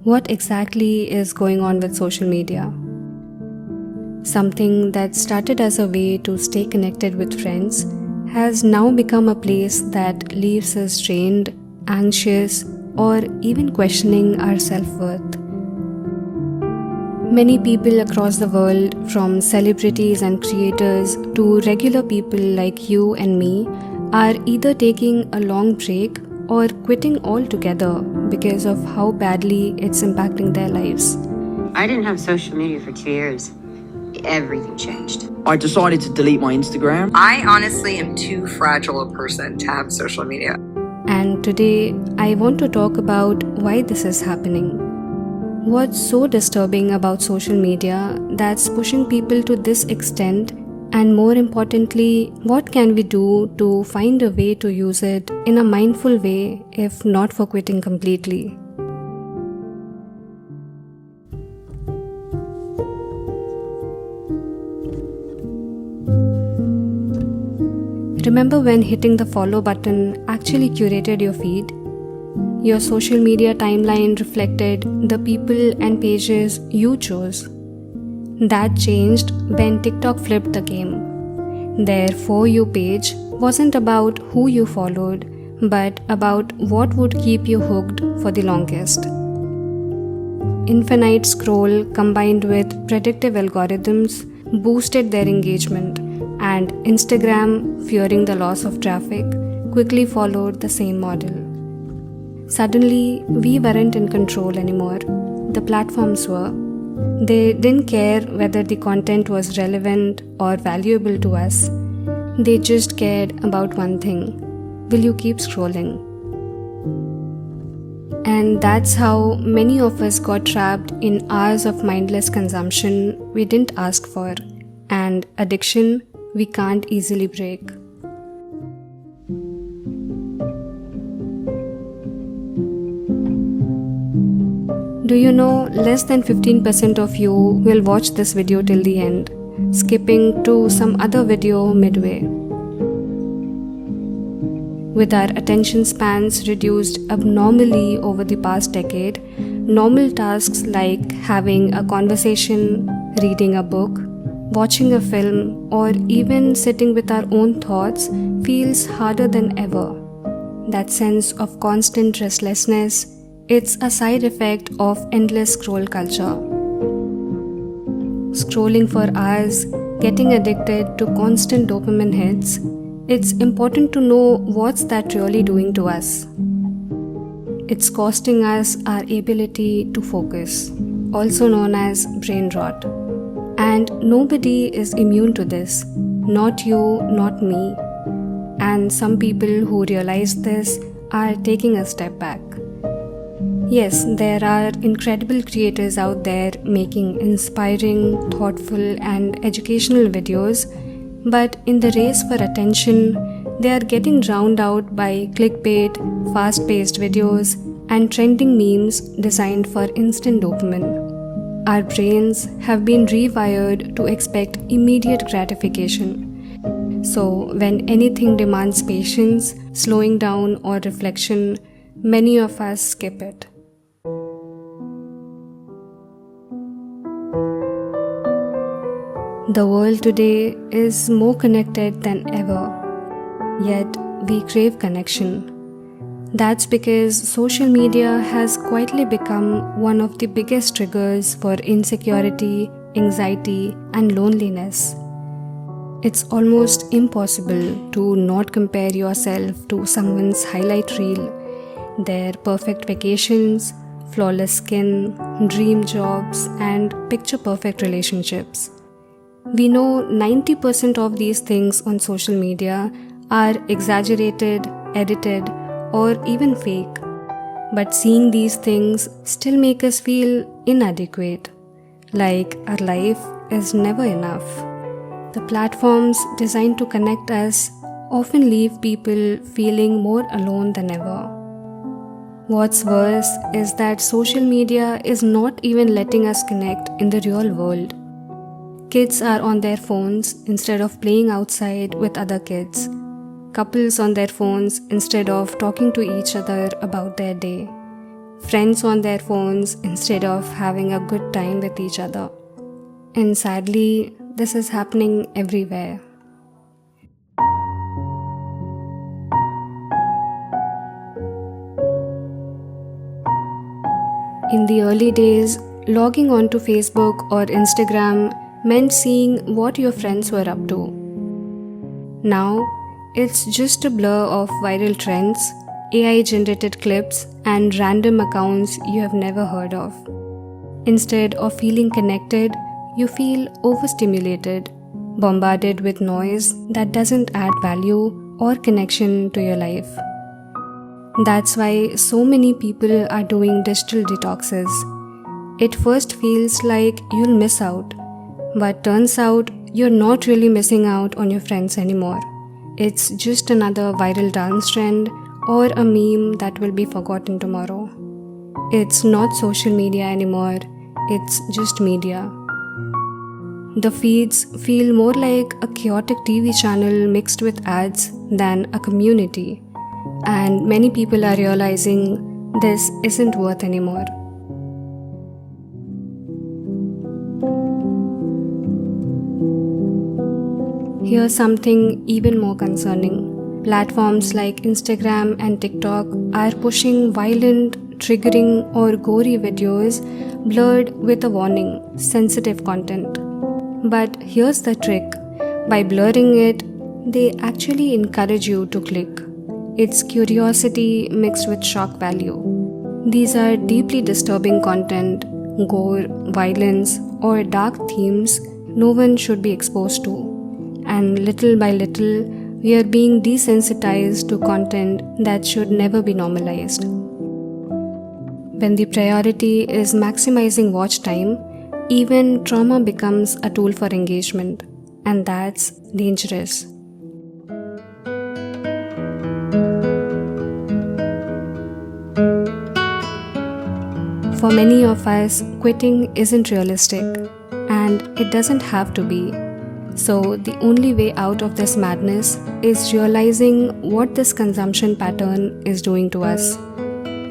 what exactly is going on with social media. Something that started as a way to stay connected with friends has now become a place that leaves us drained, anxious, or even questioning our self-worth. Many people across the world, from celebrities and creators to regular people like you and me, are either taking a long break or quitting altogether because of how badly it's impacting their lives. I didn't have social media for 2 years. Everything changed. I decided to delete my Instagram. I honestly am too fragile a person to have social media. And today, I want to talk about why this is happening. What's so disturbing about social media that's pushing people to this extent, and more importantly, what can we do to find a way to use it in a mindful way, if not for quitting completely? Remember when hitting the follow button actually curated your feed? Your social media timeline reflected the people and pages you chose. That changed when TikTok flipped the game. Their For You page wasn't about who you followed, but about what would keep you hooked for the longest. Infinite scroll combined with predictive algorithms boosted their engagement, and Instagram, fearing the loss of traffic, quickly followed the same model. Suddenly, we weren't in control anymore. The platforms were. They didn't care whether the content was relevant or valuable to us. They just cared about one thing: will you keep scrolling? And that's how many of us got trapped in hours of mindless consumption we didn't ask for, and addiction we can't easily break. Do you know, less than 15% of you will watch this video till the end, skipping to some other video midway. With our attention spans reduced abnormally over the past decade, normal tasks like having a conversation, reading a book, watching a film, or even sitting with our own thoughts feels harder than ever. That sense of constant restlessness, it's a side effect of endless scroll culture. Scrolling for hours, getting addicted to constant dopamine hits, it's important to know what's that really doing to us. It's costing us our ability to focus, also known as brain rot. And nobody is immune to this, not you, not me. And some people who realize this are taking a step back. Yes, there are incredible creators out there making inspiring, thoughtful, and educational videos, but in the race for attention, they are getting drowned out by clickbait, fast-paced videos, and trending memes designed for instant dopamine. Our brains have been rewired to expect immediate gratification. So, when anything demands patience, slowing down, or reflection, many of us skip it. The world today is more connected than ever, yet we crave connection. That's because social media has quietly become one of the biggest triggers for insecurity, anxiety, and loneliness. It's almost impossible to not compare yourself to someone's highlight reel, their perfect vacations, flawless skin, dream jobs, and picture-perfect relationships. We know 90% of these things on social media are exaggerated, edited, or even fake. But seeing these things still make us feel inadequate, like our life is never enough. The platforms designed to connect us often leave people feeling more alone than ever. What's worse is that social media is not even letting us connect in the real world. Kids are on their phones instead of playing outside with other kids. Couples on their phones instead of talking to each other about their day. friends on their phones instead of having a good time with each other. And sadly, this is happening everywhere. In the early days, logging onto Facebook or Instagram meant seeing what your friends were up to. Now, it's just a blur of viral trends, AI-generated clips, and random accounts you have never heard of. Instead of feeling connected, you feel overstimulated, bombarded with noise that doesn't add value or connection to your life. That's why so many people are doing digital detoxes. It first feels like you'll miss out, but turns out you're not really missing out on your friends anymore. It's just another viral dance trend or a meme that will be forgotten tomorrow. It's not social media anymore, it's just media. The feeds feel more like a chaotic TV channel mixed with ads than a community. And many people are realizing this isn't worth anymore. Here's something even more concerning. Platforms like Instagram and TikTok are pushing violent, triggering, or gory videos blurred with a warning, sensitive content. But here's the trick. By blurring it, they actually encourage you to click. It's curiosity mixed with shock value. These are deeply disturbing content, gore, violence, or dark themes no one should be exposed to. And little by little, we are being desensitized to content that should never be normalized. When the priority is maximizing watch time, even trauma becomes a tool for engagement, and that's dangerous. For many of us, quitting isn't realistic, and it doesn't have to be. So, the only way out of this madness is realizing what this consumption pattern is doing to us.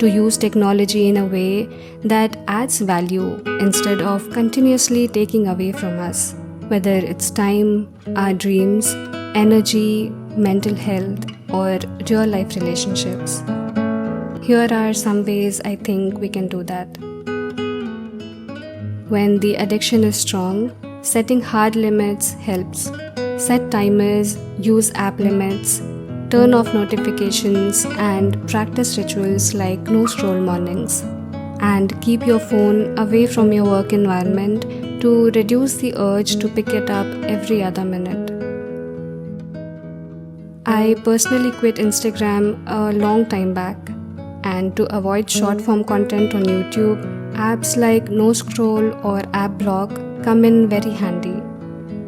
To use technology in a way that adds value instead of continuously taking away from us, whether it's time, our dreams, energy, mental health, or real life relationships. Here are some ways I think we can do that. When the addiction is strong, setting hard limits helps. Set timers, use app limits, turn off notifications, and practice rituals like no scroll mornings. And keep your phone away from your work environment to reduce the urge to pick it up every other minute. I personally quit Instagram a long time back. And to avoid short-form content on YouTube, apps like No Scroll or App Block come in very handy.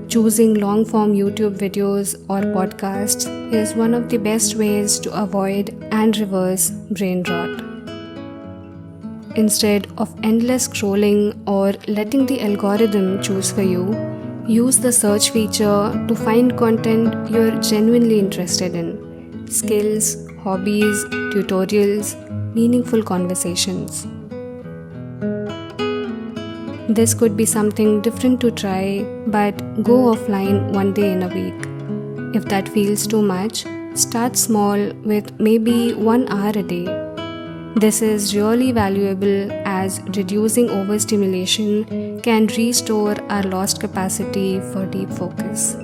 Choosing long-form YouTube videos or podcasts is one of the best ways to avoid and reverse brain rot. Instead of endless scrolling or letting the algorithm choose for you, use the search feature to find content you're genuinely interested in. Skills, hobbies, tutorials, meaningful conversations. This could be something different to try, but go offline one day in a week. If that feels too much, start small with maybe 1 hour a day. This is really valuable as reducing overstimulation can restore our lost capacity for deep focus.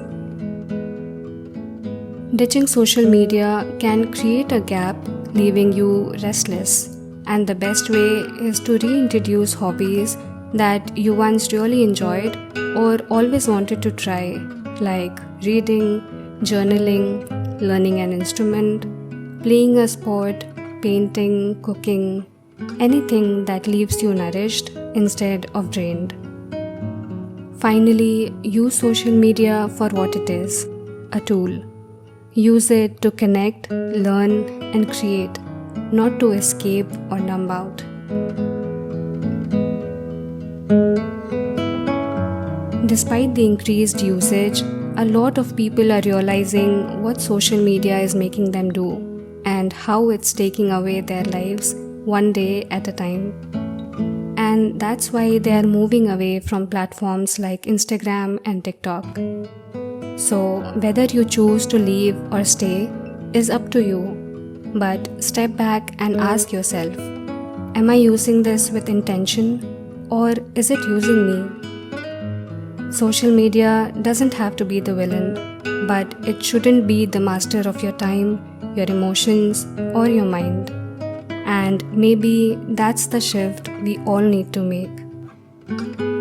Ditching social media can create a gap, leaving you restless, and the best way is to reintroduce hobbies that you once really enjoyed or always wanted to try, like reading, journaling, learning an instrument, playing a sport, painting, cooking, anything that leaves you nourished instead of drained. Finally, use social media for what it is, a tool. Use it to connect, learn, and create, not to escape or numb out. Despite the increased usage, a lot of people are realizing what social media is making them do and how it's taking away their lives one day at a time. And that's why they are moving away from platforms like Instagram and TikTok. So, whether you choose to leave or stay is up to you. But step back and ask yourself, am I using this with intention or is it using me? Social media doesn't have to be the villain, but it shouldn't be the master of your time, your emotions, or your mind. And maybe that's the shift we all need to make.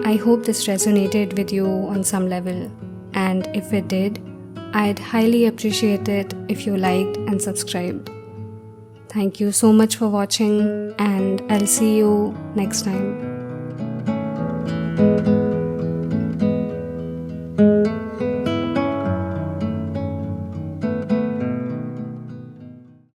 I hope this resonated with you on some level, and if it did, I'd highly appreciate it if you liked and subscribed. Thank you so much for watching, and I'll see you next time.